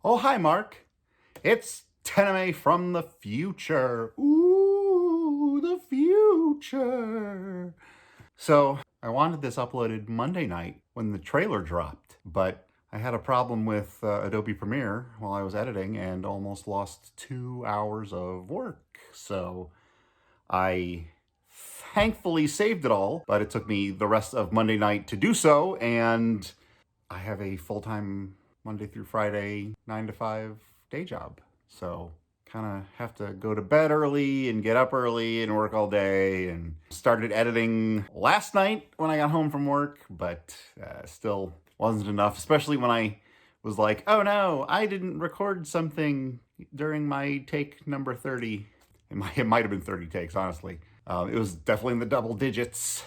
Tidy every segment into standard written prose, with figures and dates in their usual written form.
Oh, hi, Mark. It's TENIME from the future. Ooh, the future. So, I wanted this uploaded Monday night when the trailer dropped, but I had a problem with Adobe Premiere while I was editing and almost lost 2 hours of work. So, I thankfully saved it all, but it took me the rest of Monday night to do so, and I have a full-time Monday through Friday, 9 to 5 day job. So kind of have to go to bed early and get up early and work all day, and started editing last night when I got home from work, but still wasn't enough, especially when I was like, oh no, I didn't record something during my take number 30. It might have been 30 takes, honestly. It was definitely in the double digits.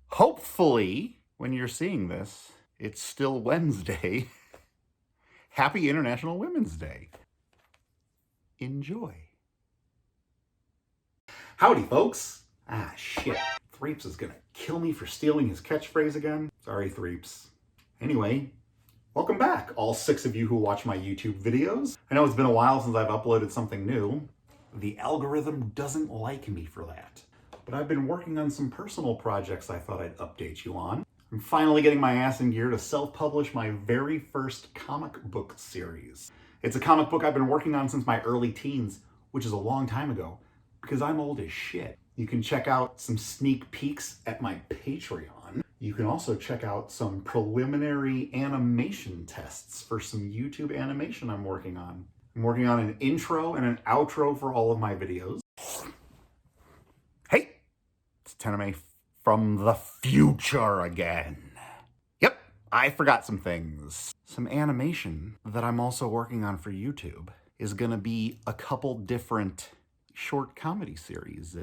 Hopefully, when you're seeing this, it's still Wednesday. Happy International Women's Day. Enjoy. Howdy, folks. Ah, shit. Threeps is gonna kill me for stealing his catchphrase again. Sorry, Threeps. Anyway, welcome back, all 6 of you who watch my YouTube videos. I know it's been a while since I've uploaded something new. The algorithm doesn't like me for that. But I've been working on some personal projects I thought I'd update you on. I'm finally getting my ass in gear to self-publish my very first comic book series. It's a comic book I've been working on since my early teens, which is a long time ago, because I'm old as shit. You can check out some sneak peeks at my Patreon. You can also check out some preliminary animation tests for some YouTube animation I'm working on. I'm working on an intro and an outro for all of my videos. Hey, it's TENIME from the future again. Yep, I forgot some things. Some animation that I'm also working on for YouTube is gonna be a couple different short comedy series.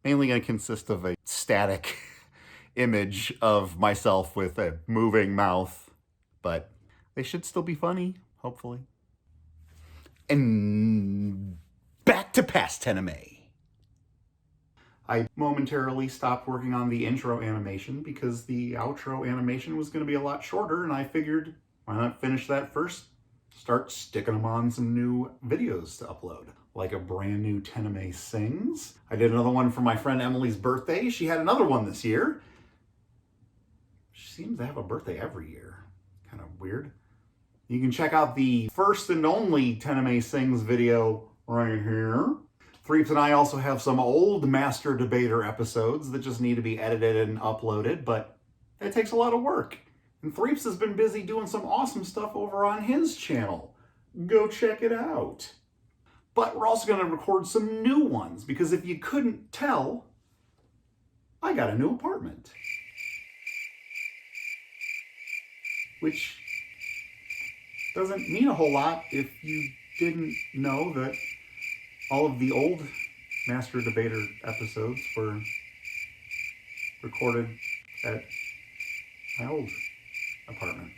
Mainly gonna consist of a static image of myself with a moving mouth, but they should still be funny, hopefully. And back to past TENIME. I momentarily stopped working on the intro animation because the outro animation was going to be a lot shorter, and I figured, why not finish that first? Start sticking them on some new videos to upload, like a brand new TENIME Sings. I did another one for my friend Emily's birthday. She had another one this year. She seems to have a birthday every year. Kind of weird. You can check out the first and only TENIME Sings video right here. Threeps and I also have some old Master Debater episodes that just need to be edited and uploaded, but it takes a lot of work. And Threeps has been busy doing some awesome stuff over on his channel. Go check it out. But we're also going to record some new ones, because if you couldn't tell, I got a new apartment. Which doesn't mean a whole lot if you didn't know that all of the old Master Debater episodes were recorded at my old apartment.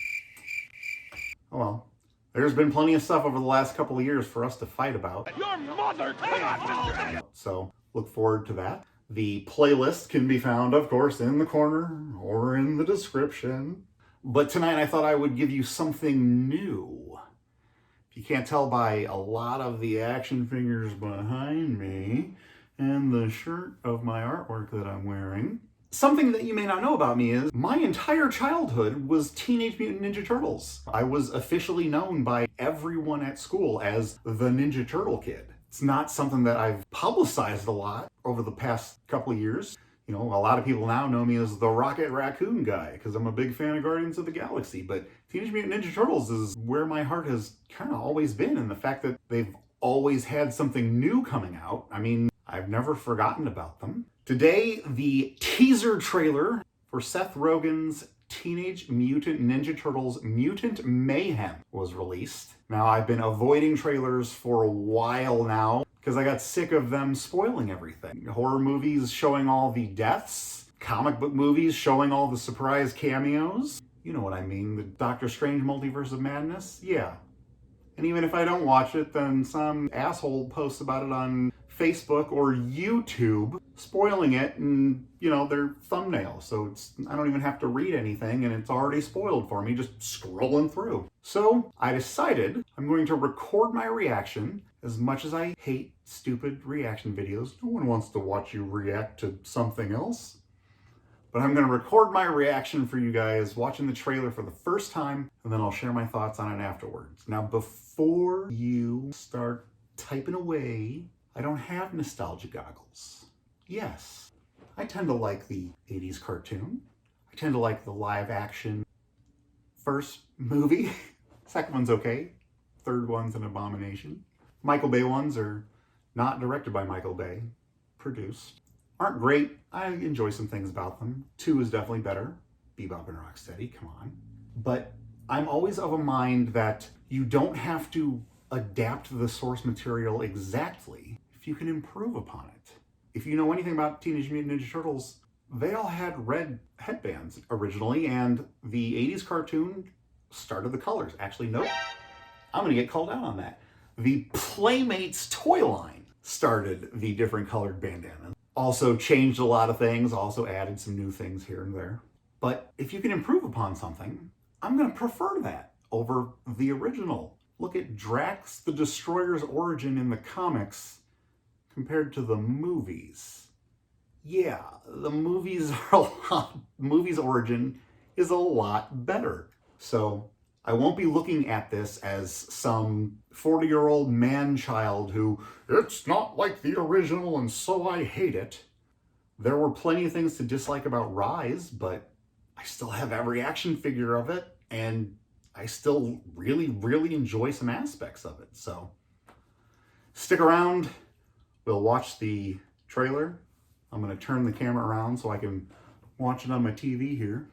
Oh well. There's been plenty of stuff over the last couple of years for us to fight about. Your mother! So look forward to that. The playlist can be found, of course, in the corner or in the description. But tonight I thought I would give you something new. You can't tell by a lot of the action figures behind me and the shirt of my artwork that I'm wearing. Something that you may not know about me is my entire childhood was Teenage Mutant Ninja Turtles. I was officially known by everyone at school as the Ninja Turtle Kid. It's not something that I've publicized a lot over the past couple of years. You know, a lot of people now know me as the Rocket Raccoon guy because I'm a big fan of Guardians of the Galaxy, but Teenage Mutant Ninja Turtles is where my heart has kind of always been, and the fact that they've always had something new coming out, I mean, I've never forgotten about them. Today, the teaser trailer for Seth Rogen's Teenage Mutant Ninja Turtles Mutant Mayhem was released. Now, I've been avoiding trailers for a while now, because I got sick of them spoiling everything. Horror movies showing all the deaths, comic book movies showing all the surprise cameos. You know what I mean, the Doctor Strange Multiverse of Madness? Yeah. And even if I don't watch it, then some asshole posts about it on Facebook or YouTube. spoiling it in, you know, their thumbnail. So I don't even have to read anything and it's already spoiled for me just scrolling through. So I decided I'm going to record my reaction. As much as I hate stupid reaction videos, no one wants to watch you react to something else. But I'm going to record my reaction for you guys watching the trailer for the first time, and then I'll share my thoughts on it afterwards. Now, before you start typing away, I don't have nostalgia goggles. Yes, I tend to like the 80s cartoon. I tend to like the live action first movie. Second one's okay. Third one's an abomination. Michael Bay ones are not directed by Michael Bay, produced. Aren't great. I enjoy some things about them. 2 is definitely better. Bebop and Rocksteady, come on. But I'm always of a mind that you don't have to adapt the source material exactly if you can improve upon it. If you know anything about Teenage Mutant Ninja Turtles, they all had red headbands originally, and the 80s cartoon started the colors. Actually, nope. I'm gonna get called out on that. The Playmates toy line started the different colored bandanas. Also changed a lot of things, also added some new things here and there. But if you can improve upon something, I'm gonna prefer that over the original. Look at Drax the Destroyer's origin in the comics compared to the movies. Yeah, the movies origin is a lot better. So I won't be looking at this as some 40-year-old man-child who, it's not like the original and so I hate it. There were plenty of things to dislike about Rise, but I still have every action figure of it, and I still really, really enjoy some aspects of it. So stick around. We'll watch the trailer. I'm going to turn the camera around so I can watch it on my TV here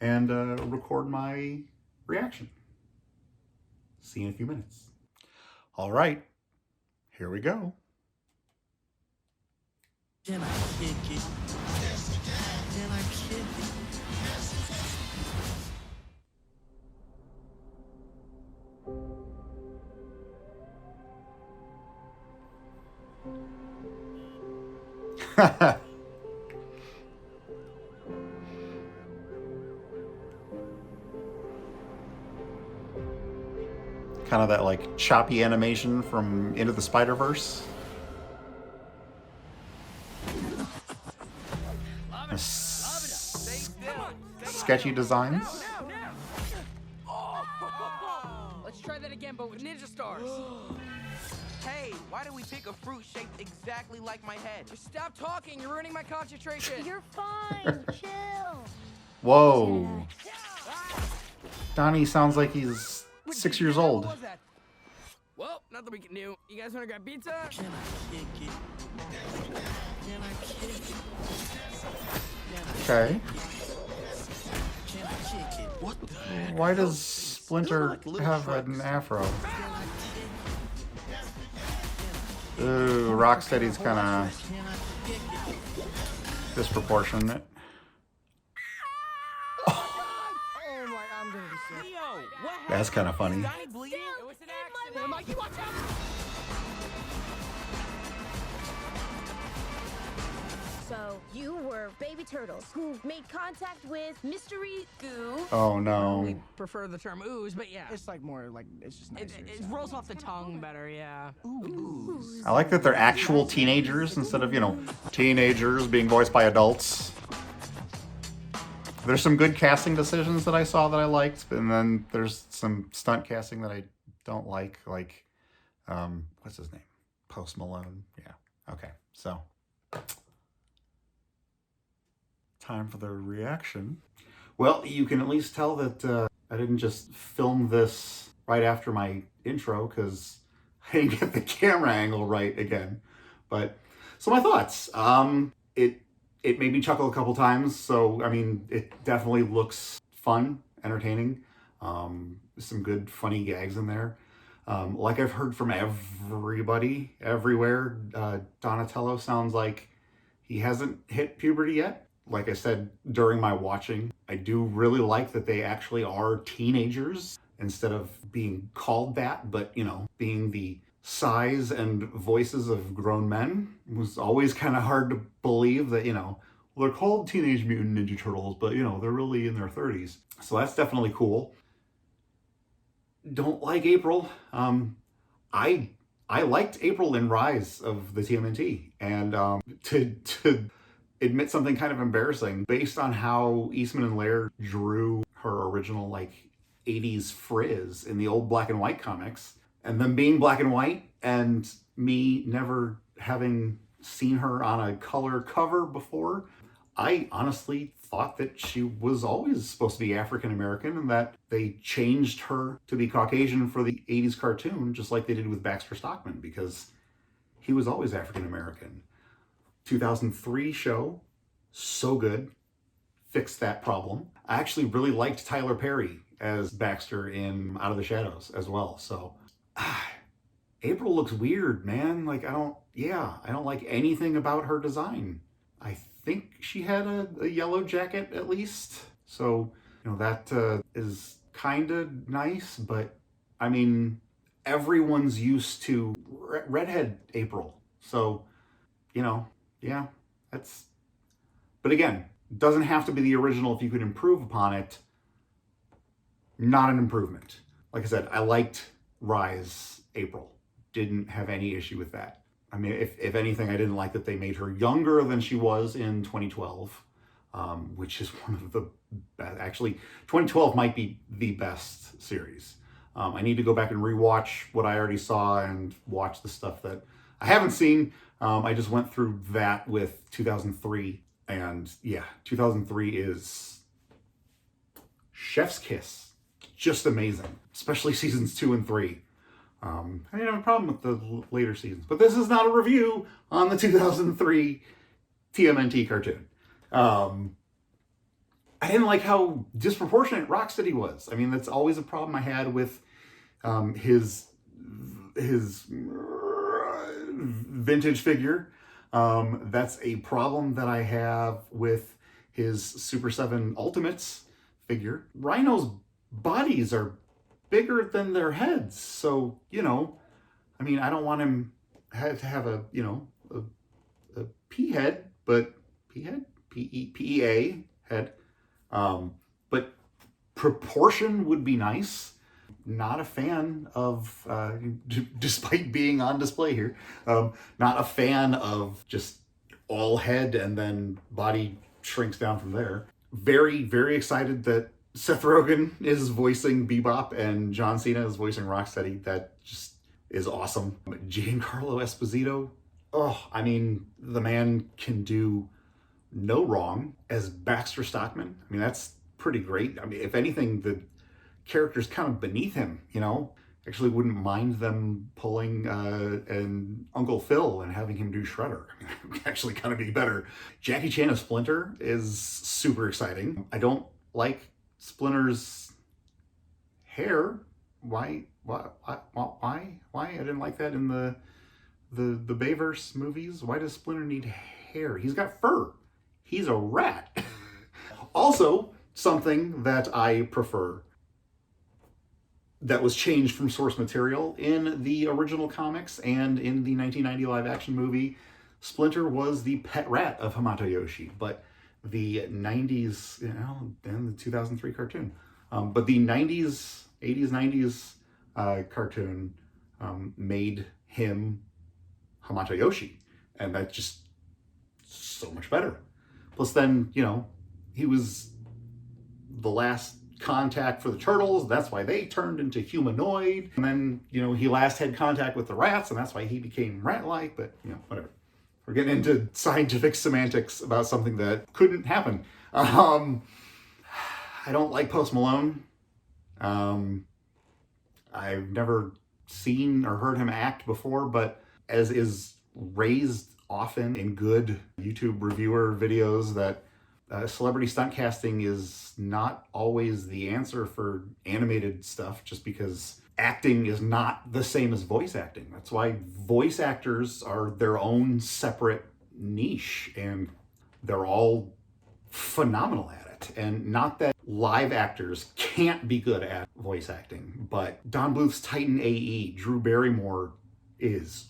and record my reaction. See you in a few minutes. All right, here we go. Can I kick it? Can I kick it? Kind of that like choppy animation from Into the Spider-Verse. Sketchy designs. Let's try that again, but with ninja stars. Hey, why did we pick a fruit shaped exactly like my head? Just stop talking. You're ruining my concentration. You're fine. Chill. Whoa. Donnie sounds like he's 6 years old. What was that? Well, nothing we can do. You guys want to grab pizza? Can I kick it? Can I kick it? Okay. Can I kick it? What the heck? Why does Splinter have an afro? Ooh, Rocksteady's kind of Can I kick it? disproportionate. Oh my, I'm gonna be sick. Leo, what happened? That's kind of funny. Donnie bleeding? It was an accident. Mikey, watch out! So, you were baby turtles who made contact with mystery goo. Oh We no. prefer the term ooze, but yeah. It's like more like it's just nicer. It rolls off the tongue better, yeah. I like that they're actual teenagers instead of, you know, teenagers being voiced by adults. There's some good casting decisions that I saw that I liked, and then there's some stunt casting that I don't like what's his name? Post Malone. Yeah. Okay. So time for the reaction. Well, you can at least tell that I didn't just film this right after my intro because I didn't get the camera angle right again. But so my thoughts. It made me chuckle a couple times. So I mean, it definitely looks fun, entertaining. Some good funny gags in there. Like I've heard from everybody everywhere, Donatello sounds like he hasn't hit puberty yet. Like I said during my watching, I do really like that they actually are teenagers instead of being called that, but you know, being the size and voices of grown men. It was always kind of hard to believe that, well, they're called Teenage Mutant Ninja Turtles, but, they're really in their 30s. So that's definitely cool. Don't like April. I liked April in Rise of the TMNT, and to admit something kind of embarrassing, based on how Eastman and Laird drew her original 80s frizz in the old black and white comics, and them being black and white, and me never having seen her on a color cover before, I honestly thought that she was always supposed to be African American, and that they changed her to be Caucasian for the 80s cartoon, just like they did with Baxter Stockman, because he was always African American. 2003 show, so good, fixed that problem. I actually really liked Tyler Perry as Baxter in Out of the Shadows as well. So April looks weird, man. I don't like anything about her design. I think she had a yellow jacket at least. So, that is kind of nice, but I mean, everyone's used to redhead April. So, yeah, that's, but again, doesn't have to be the original if you could improve upon it. Not an improvement. Like I said, I liked Rise April. Didn't have any issue with that. I mean, if anything, I didn't like that they made her younger than she was in 2012, which is one of the best. Actually, 2012 might be the best series. I need to go back and rewatch what I already saw and watch the stuff that I haven't seen. I just went through that with 2003, and yeah, 2003 is chef's kiss. Just amazing, especially seasons 2 and 3. I didn't have a problem with the later seasons, but this is not a review on the 2003 TMNT cartoon. I didn't like how disproportionate Rocksteady was. I mean, that's always a problem I had with his vintage figure. That's a problem that I have with his Super 7 Ultimates figure. Rhino's bodies are bigger than their heads, so I mean, I don't want him to have a pea head, but PEA head, but proportion would be nice. Not a fan of, despite being on display here, not a fan of just all head and then body shrinks down from there. Very, very excited that Seth Rogen is voicing Bebop and John Cena is voicing Rocksteady. That just is awesome. Giancarlo Esposito, I mean, the man can do no wrong as Baxter Stockman. I mean, that's pretty great. I mean, if anything, the character's kind of beneath him, Actually wouldn't mind them pulling an Uncle Phil and having him do Shredder. I mean, actually kind of be better. Jackie Chan as Splinter is super exciting. I don't like Splinter's hair. Why? I didn't like that in the Bayverse movies. Why does Splinter need hair? He's got fur. He's a rat. Also, something that I prefer that was changed from source material in the original comics and in the 1990 live action movie, Splinter was the pet rat of Hamato Yoshi, but the 90s, and the 2003 cartoon. But the 80s, 90s cartoon made him Hamato Yoshi, and that's just so much better. Plus then, he was the last contact for the turtles. That's why they turned into humanoid. And then, he last had contact with the rats, and that's why he became rat-like, but, whatever. We're getting into scientific semantics about something that couldn't happen. I don't like Post Malone. I've never seen or heard him act before, but as is raised often in good YouTube reviewer videos, that celebrity stunt casting is not always the answer for animated stuff, just because acting is not the same as voice acting. That's why voice actors are their own separate niche, and they're all phenomenal at it. And not that live actors can't be good at voice acting, but Don Bluth's Titan AE, Drew Barrymore, is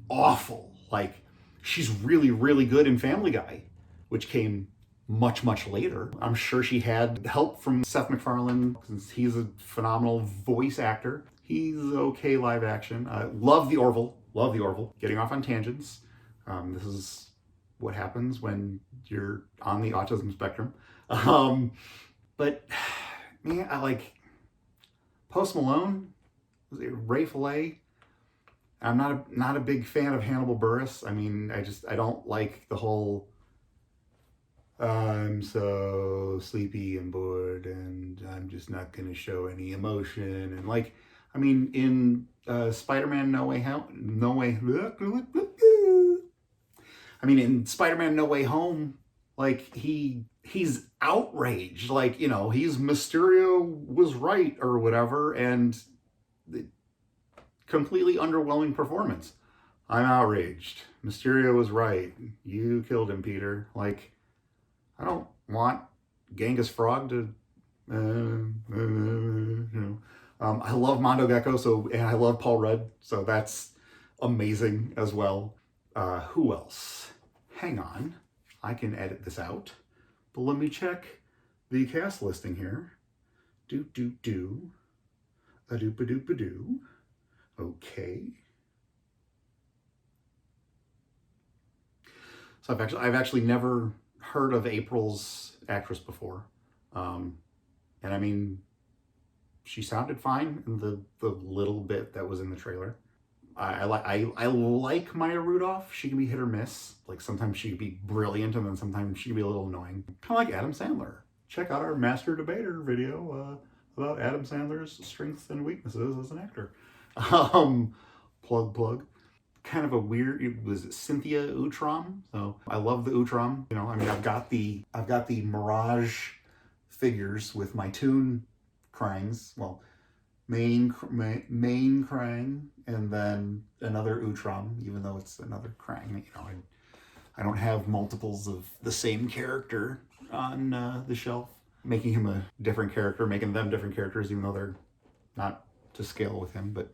awful. Like, she's really, really good in Family Guy, which came much, much later. I'm sure she had help from Seth MacFarlane, since he's a phenomenal voice actor. He's okay live action. Love the Orville. Love the Orville. Getting off on tangents. This is what happens when you're on the autism spectrum. But man, I like Post Malone, Ray Fillet. I'm not a big fan of Hannibal Buress. I mean, I don't like the whole I'm so sleepy and bored and I'm just not going to show any emotion. And like, I mean, in Spider-Man No Way in Spider-Man No Way Home, like he's outraged. Like, you know, he's Mysterio was right or whatever. And completely underwhelming performance. I'm outraged. Mysterio was right. You killed him, Peter. Like, I don't want Genghis Frog to, I love Mondo Gecko, and I love Paul Rudd, so that's amazing as well. Who else? Hang on. I can edit this out, but let me check the cast listing here. A-doop-a-doop-a-doo. Okay. So I've actually never heard of April's actress before. And I mean, she sounded fine in the little bit that was in the trailer. I like Maya Rudolph. She can be hit or miss. Like, sometimes she can be brilliant and then sometimes she can be a little annoying. Kind of like Adam Sandler. Check out our Master Debater video about Adam Sandler's strengths and weaknesses as an actor. Plug. Kind of a weird, it was Cynthia Utrom. So I love the Utrom. You know, I mean, I've got the Mirage figures with my Toon Krangs. Well, main Krang, and then another Utrom, even though it's another Krang. You know, I don't have multiples of the same character on the shelf. Making him a different character, making them different characters, even though they're not to scale with him. But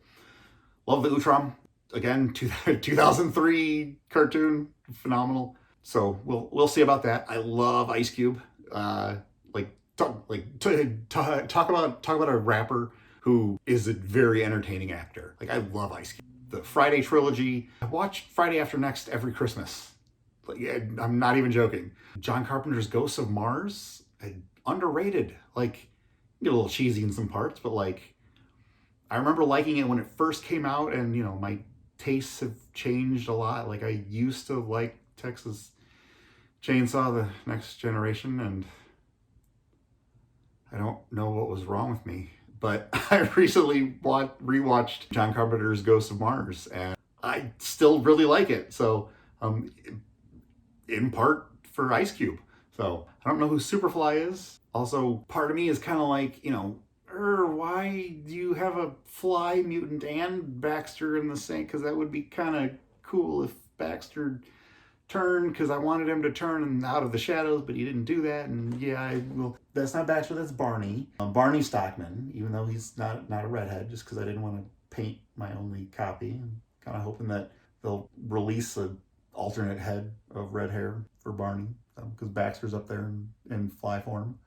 love the Utrom. Again, 2003 cartoon, phenomenal. So we'll see about that. I love Ice Cube. Talk about a rapper who is a very entertaining actor. Like, I love Ice Cube. The Friday trilogy. I watch Friday After Next every Christmas. Like, I'm not even joking. John Carpenter's Ghosts of Mars, underrated. Like, get a little cheesy in some parts, but like, I remember liking it when it first came out, and you know, my tastes have changed a lot. Like, I used to like Texas Chainsaw: The Next Generation, and I don't know what was wrong with me, but I recently rewatched John Carpenter's Ghosts of Mars, and I still really like it. So, in part for Ice Cube. So, I don't know who Superfly is. Also, part of me is kind of like, you know, why do you have a fly mutant and Baxter in the same? Because that would be kind of cool if Baxter turned, because I wanted him to turn out of the shadows, but he didn't do that. And yeah, that's not Baxter, that's Barney. Barney Stockman, even though he's not a redhead, just because I didn't want to paint my only copy. I'm kind of hoping that they'll release an alternate head of red hair for Barney, because Baxter's up there in fly form.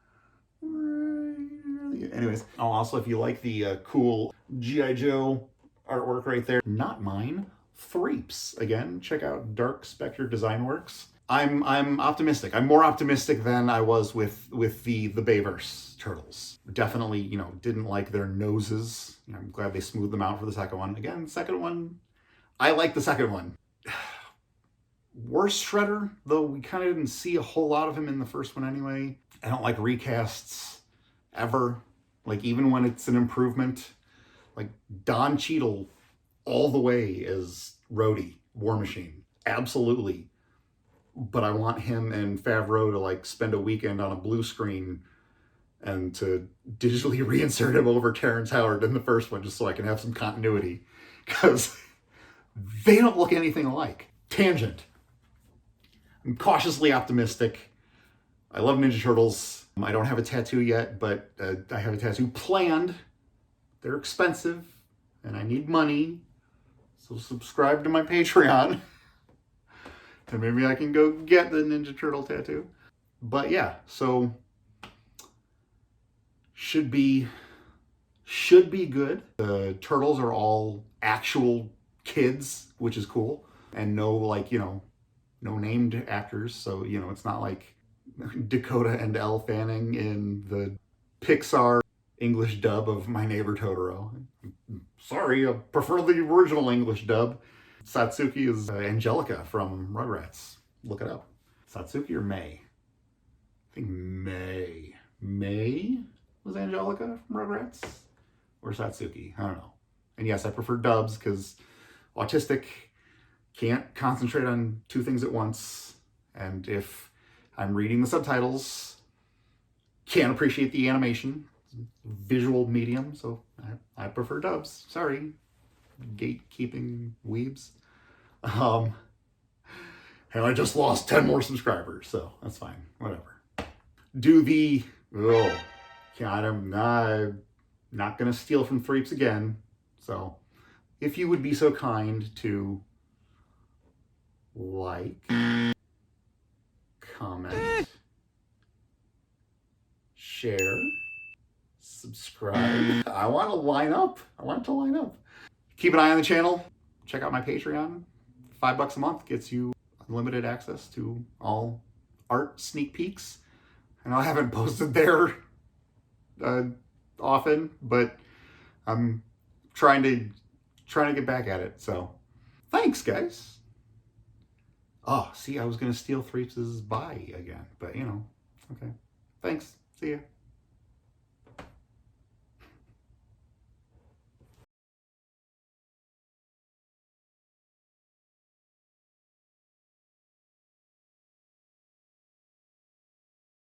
Anyways, also, if you like the cool G.I. Joe artwork right there, not mine, Threeps. Again, check out Dark Spectre Designworks. I'm optimistic. I'm more optimistic than I was with the Bayverse Turtles. Definitely, you know, didn't like their noses. You know, I'm glad they smoothed them out for the second one. Again, second one, I like the second one. Worse Shredder, though we kind of didn't see a whole lot of him in the first one anyway. I don't like recasts ever. Like, even when it's an improvement. Like, Don Cheadle all the way as Rhodey, War Machine. Absolutely. But I want him and Favreau to like spend a weekend on a blue screen and to digitally reinsert him over Terrence Howard in the first one, just so I can have some continuity. Because they don't look anything alike. Tangent. I'm cautiously optimistic. I love Ninja Turtles. I don't have a tattoo yet, but I have a tattoo planned. They're expensive, and I need money. So subscribe to my Patreon. And maybe I can go get the Ninja Turtle tattoo. But yeah, so should be good. The turtles are all actual kids, which is cool. And no, like, you know, no named actors. So, you know, it's not like Dakota and Elle Fanning in the Pixar English dub of My Neighbor Totoro. Sorry, I prefer the original English dub. Satsuki is Angelica from Rugrats. Look it up. Satsuki or May? I think May. May was Angelica from Rugrats? Or Satsuki? I don't know. And yes, I prefer dubs because autistic, can't concentrate on two things at once. And if I'm reading the subtitles, can't appreciate the animation. Visual medium, so I prefer dubs. Sorry, gatekeeping weebs. And I just lost 10 more subscribers, so that's fine. Whatever. I'm not gonna steal from Threeps again. So if you would be so kind to like, comment, share, subscribe. I want to line up. Keep an eye on the channel. Check out my Patreon. $5 a month gets you unlimited access to all art sneak peeks. I know I haven't posted there often, but I'm trying to get back at it. So thanks, guys. Oh, see, I was gonna steal Threeps' bye again, but you know, okay. Thanks. See ya.